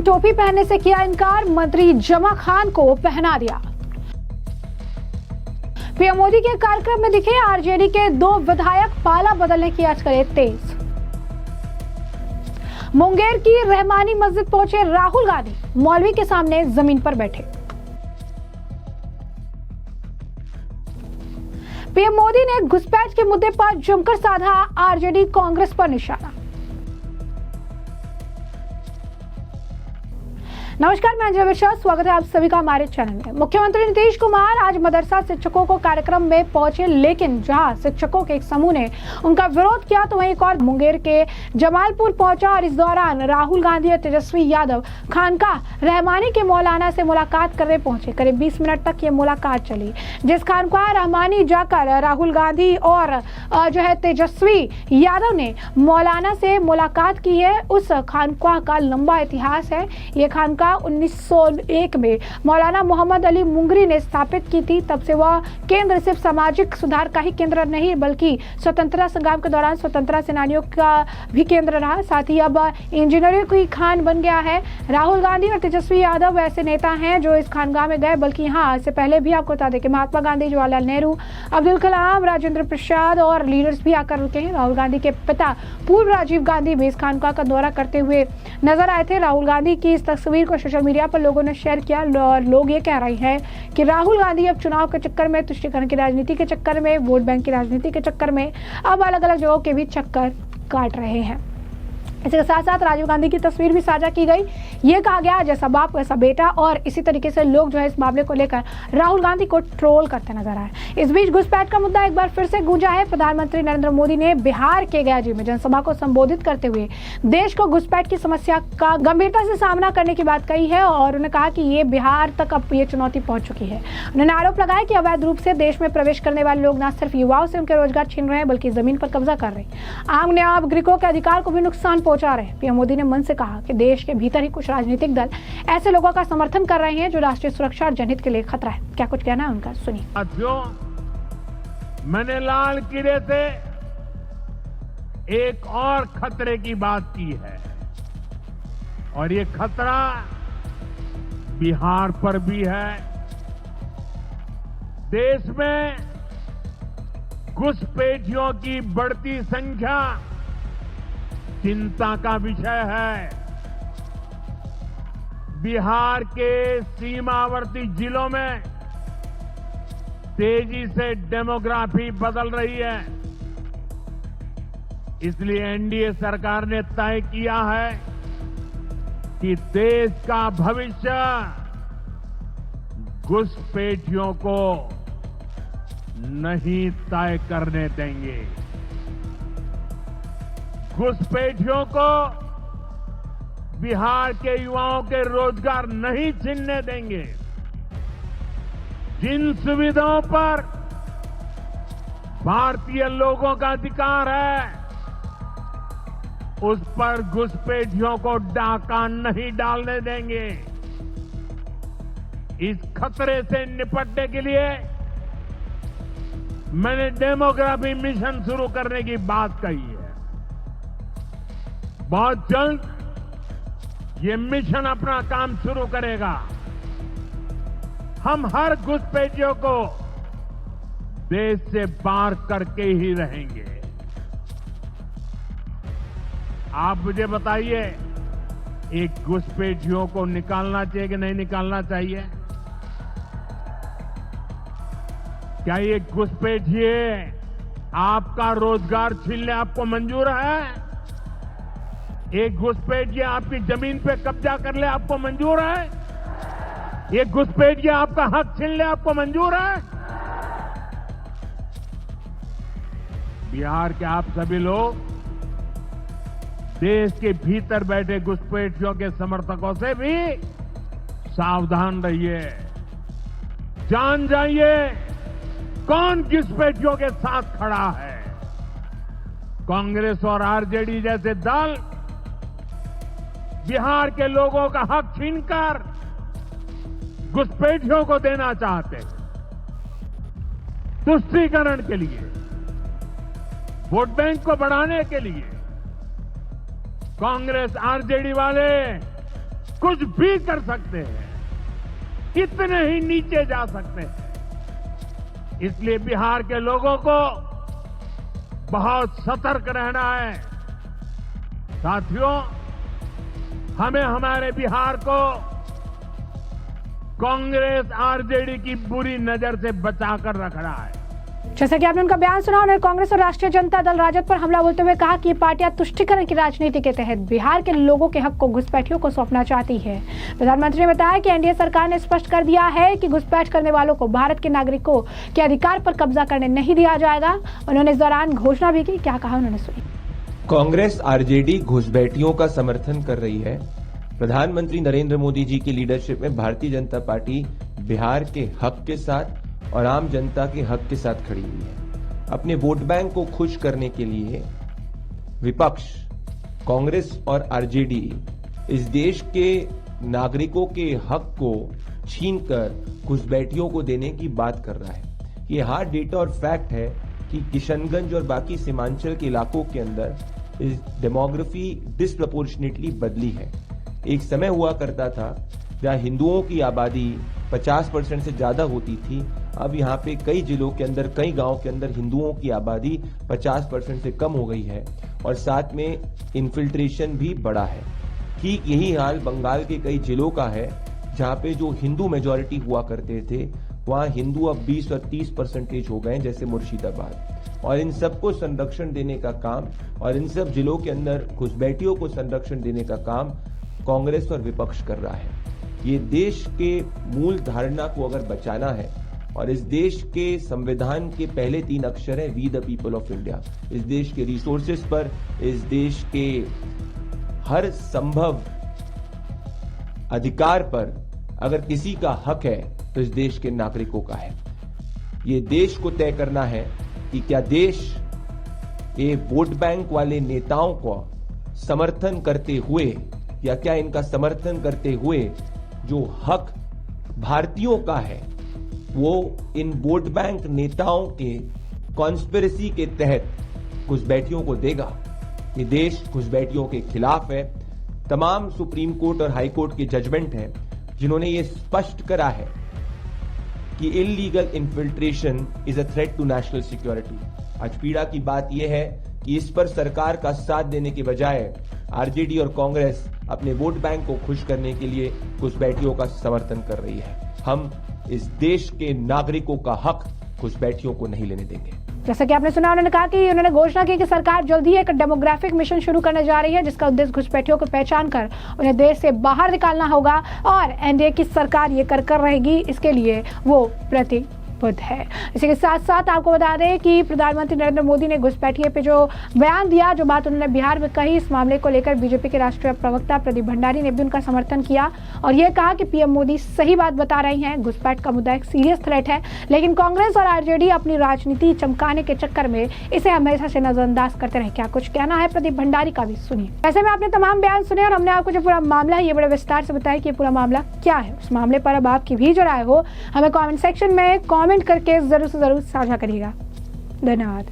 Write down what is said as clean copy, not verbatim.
लेकिन टोपी पहनने से किया इनकार, मंत्री जमा खान को पहना दिया। पीएम मोदी के कार्यक्रम में दिखे आरजेडी के 2 विधायक, पाला बदलने की अटकलें तेज। मुंगेर की रहमानी मस्जिद पहुंचे राहुल गांधी, मौलवी के सामने जमीन पर बैठे। पीएम मोदी ने घुसपैठ के मुद्दे पर जमकर साधा आरजेडी कांग्रेस पर निशाना। नमस्कार, मैं अंजलि मिश्रा, स्वागत है आप सभी का हमारे चैनल में। मुख्यमंत्री नीतीश कुमार आज मदरसा शिक्षकों को कार्यक्रम में पहुंचे, लेकिन जहां शिक्षकों के एक समूह ने उनका विरोध किया तो वहीं एक और मुंगेर के जमालपुर पहुंचा और इस दौरान राहुल गांधी और तेजस्वी यादव खानकाह रहमानी के मौलाना से मुलाकात करने पहुंचे। करीब 20 मिनट तक ये मुलाकात चली, जिस खानकाह रहमानी जाकर राहुल गांधी और तेजस्वी यादव ने मौलाना से मुलाकात की है, उस खानकाह का लंबा इतिहास है। ये खानकाह 1901 में मौलाना मोहम्मद अली मुंगरी ने स्थापित की थी। तब से वह केंद्र सिर्फ सामाजिक सुधार का ही केंद्र नहीं, बल्कि स्वतंत्रता संग्राम के दौरान स्वतंत्रता सेनानियों का भी केंद्र रहा। साथ ही अब इंजीनियरिंग की खान बन गया है। राहुल गांधी और तेजस्वी यादव ऐसे नेता हैं जो इस खानगाह में गए, बल्कि यहाँ इससे पहले भी आपको बता दें कि महात्मा गांधी, जवाहरलाल नेहरू, अब्दुल कलाम, राजेंद्र प्रसाद और लीडर्स भी आकर रुके हैं। राहुल गांधी के पिता पूर्व राजीव गांधी भी इस खानकाह का दौरा करते हुए नजर आए थे। राहुल गांधी की इस तस्वीर को सोशल मीडिया पर लोगों ने शेयर किया और लोग ये कह रहे हैं कि राहुल गांधी अब चुनाव के चक्कर में, तुष्टीकरण की राजनीति के चक्कर में, वोट बैंक की राजनीति के चक्कर में अब अलग अलग जगहों के भी चक्कर काट रहे हैं। इसके साथ साथ राजीव गांधी की तस्वीर भी साझा की गई। ये कहा गया जैसा बाप वैसा बेटा, और इसी तरीके से लोग जो है इस मामले को लेकर राहुल गांधी को ट्रोल करते नजर आए। इस बीच घुसपैठ का मुद्दा एक बार फिर से गूंजा है। प्रधानमंत्री नरेंद्र मोदी ने बिहार के गया में जनसभा को संबोधित करते हुए देश को घुसपैठ की समस्या का गंभीरता से सामना करने की बात कही है और उन्होंने कहा कि ये बिहार तक अब ये चुनौती पहुंच चुकी है। उन्होंने आरोप लगाया कि अवैध रूप से देश में प्रवेश करने वाले लोग न सिर्फ युवाओं से उनके रोजगार छीन रहे हैं, बल्कि जमीन पर कब्जा कर रहे हैं, आम नागरिकों के अधिकार को भी नुकसान पहुंचा रहे हैं। पीएम मोदी ने मन से कहा कि देश के भीतर ही कुछ राजनीतिक दल ऐसे लोगों का समर्थन कर रहे हैं जो राष्ट्रीय सुरक्षा और जनहित के लिए खतरा है। क्या कुछ कहना है उनका, सुनिए। साथियों, मैंने लाल किले से एक और खतरे की बात की है और ये खतरा बिहार पर भी है। देश में घुसपैठियों की बढ़ती संख्या चिंता का विषय है। बिहार के सीमावर्ती जिलों में तेजी से डेमोग्राफी बदल रही है, इसलिए एनडीए सरकार ने तय किया है कि देश का भविष्य घुसपैठियों को नहीं तय करने देंगे। घुसपैठियों को बिहार के युवाओं के रोजगार नहीं छीनने देंगे। जिन सुविधाओं पर भारतीय लोगों का अधिकार है, उस पर घुसपैठियों को डाका नहीं डालने देंगे। इस खतरे से निपटने के लिए मैंने डेमोग्राफी मिशन शुरू करने की बात कही है। बहुत जल्द ये मिशन अपना काम शुरू करेगा। हम हर घुसपैठियों को देश से बाहर करके ही रहेंगे। आप मुझे बताइए, एक घुसपैठियों को निकालना चाहिए कि नहीं निकालना चाहिए? क्या ये घुसपैठिए आपका रोजगार छीनने आपको मंजूर है? एक घुसपैठिया आपकी जमीन पे कब्जा कर ले आपको मंजूर है? एक घुसपैठिया आपका हक छीन ले आपको मंजूर है? बिहार के आप सभी लोग देश के भीतर बैठे घुसपैठियों के समर्थकों से भी सावधान रहिए। जान जाइए कौन घुसपैठियों के साथ खड़ा है। कांग्रेस और आरजेडी जैसे दल बिहार के लोगों का हक छीनकर घुसपैठियों को देना चाहते हैं। तुष्टीकरण के लिए, वोट बैंक को बढ़ाने के लिए कांग्रेस आरजेडी वाले कुछ भी कर सकते हैं, इतने ही नीचे जा सकते हैं। इसलिए बिहार के लोगों को बहुत सतर्क रहना है। साथियों, हमें हमारे बिहार को कांग्रेस आरजेडी की बुरी नजर से बचाकर रखना है। जैसा कि आपने उनका बयान सुना, उन्होंने कांग्रेस और राष्ट्रीय जनता दल राजद पर हमला बोलते हुए कहा कि ये पार्टियां तुष्टीकरण की राजनीति के तहत बिहार के लोगों के हक को घुसपैठियों को सौंपना चाहती है। प्रधानमंत्री ने बताया कि एनडीए सरकार ने स्पष्ट कर दिया है कि घुसपैठ करने वालों को भारत के नागरिकों के अधिकार पर कब्जा करने नहीं दिया जाएगा। उन्होंने इस दौरान घोषणा भी की। क्या कहा उन्होंने, सुनिए। कांग्रेस आरजेडी घुसपैठियों का समर्थन कर रही है। प्रधानमंत्री नरेंद्र मोदी जी की लीडरशिप में भारतीय जनता पार्टी बिहार के हक के साथ और आम जनता के हक के साथ खड़ी हुई है। अपने वोट बैंक को खुश करने के लिए विपक्ष कांग्रेस और आरजेडी इस देश के नागरिकों के हक को छीनकर घुसपैठियों को देने की बात कर रहा है। ये हार्ड डेटा और फैक्ट है कि किशनगंज और बाकी सीमांचल के इलाकों के अंदर इस डेमोग्राफी डिस्प्रपोर्शनेटली बदली है। एक समय हुआ करता था जहां हिंदुओं की आबादी 50% से ज्यादा होती थी। अब यहाँ पे कई जिलों के अंदर, कई गांव के अंदर हिंदुओं की आबादी 50% से कम हो गई है और साथ में इन्फिल्ट्रेशन भी बढ़ा है। ठीक यही हाल बंगाल के कई जिलों का है, जहाँ पे जो हिंदू मेजॉरिटी हुआ करते थे वहाँ हिंदू अब 20 और 30% हो गए, जैसे मुर्शिदाबाद। और इन सबको संरक्षण देने का काम और इन सब जिलों के अंदर घुसपैठियों को संरक्षण देने का काम कांग्रेस और विपक्ष कर रहा है। ये देश के मूल धारणा को अगर बचाना है और इस देश के संविधान के पहले 3 अक्षर है we the people of India. इस देश के रिसोर्सेज पर, इस देश के हर संभव अधिकार पर अगर किसी का हक है तो इस देश के नागरिकों का है। ये देश को तय करना है कि क्या देश ये वोट बैंक वाले नेताओं को समर्थन करते हुए या क्या इनका समर्थन करते हुए जो हक भारतीयों का है वो इन वोट बैंक नेताओं के कॉन्स्पिरेसी के तहत घुसपैठियों को देगा। ये देश घुसपैठियों के खिलाफ है। तमाम सुप्रीम कोर्ट और हाई कोर्ट के जजमेंट हैं जिन्होंने ये स्पष्ट करा है कि illegal infiltration is a threat to national security. आज पीड़ा की बात यह है कि इस पर सरकार का साथ देने के बजाय आरजेडी और कांग्रेस अपने वोट बैंक को खुश करने के लिए घुसपैठियों का समर्थन कर रही है। हम इस देश के नागरिकों का हक घुसपैठियों को नहीं लेने देंगे। जैसा कि आपने सुना, उन्होंने कहा कि उन्होंने घोषणा की कि सरकार जल्द ही एक डेमोग्राफिक मिशन शुरू करने जा रही है, जिसका उद्देश्य घुसपैठियों को पहचान कर उन्हें देश से बाहर निकालना होगा और एनडीए की सरकार ये कर रहेगी, इसके लिए वो प्रतिबद्ध है। इसी के साथ साथ आपको बता दें कि प्रधानमंत्री नरेंद्र मोदी ने घुसपैठिए पे जो बयान दिया, जो बात उन्होंने बिहार में कही, इस मामले को लेकर बीजेपी के राष्ट्रीय प्रवक्ता प्रदीप भंडारी ने भी उनका समर्थन किया और ये कहा कि पीएम मोदी सही बात बता रही हैं। घुसपैठ का मुद्दा एक सीरियस थ्रेट है, लेकिन कांग्रेस और आरजेडी अपनी राजनीति चमकाने के चक्कर में इसे हमेशा से नजरअंदाज करते रहे। क्या कुछ कहना है प्रदीप भंडारी का भी सुनिए। ऐसे में आपने तमाम बयान सुने और हमने आपको जो पूरा मामला है ये बड़े विस्तार से बताया कि ये पूरा मामला क्या है। उस मामले पर अब आपकी भी जो राय हो हमें कॉमेंट सेक्शन में कॉमेंट करके जरूर से जरूर साझा करिएगा। धन्यवाद।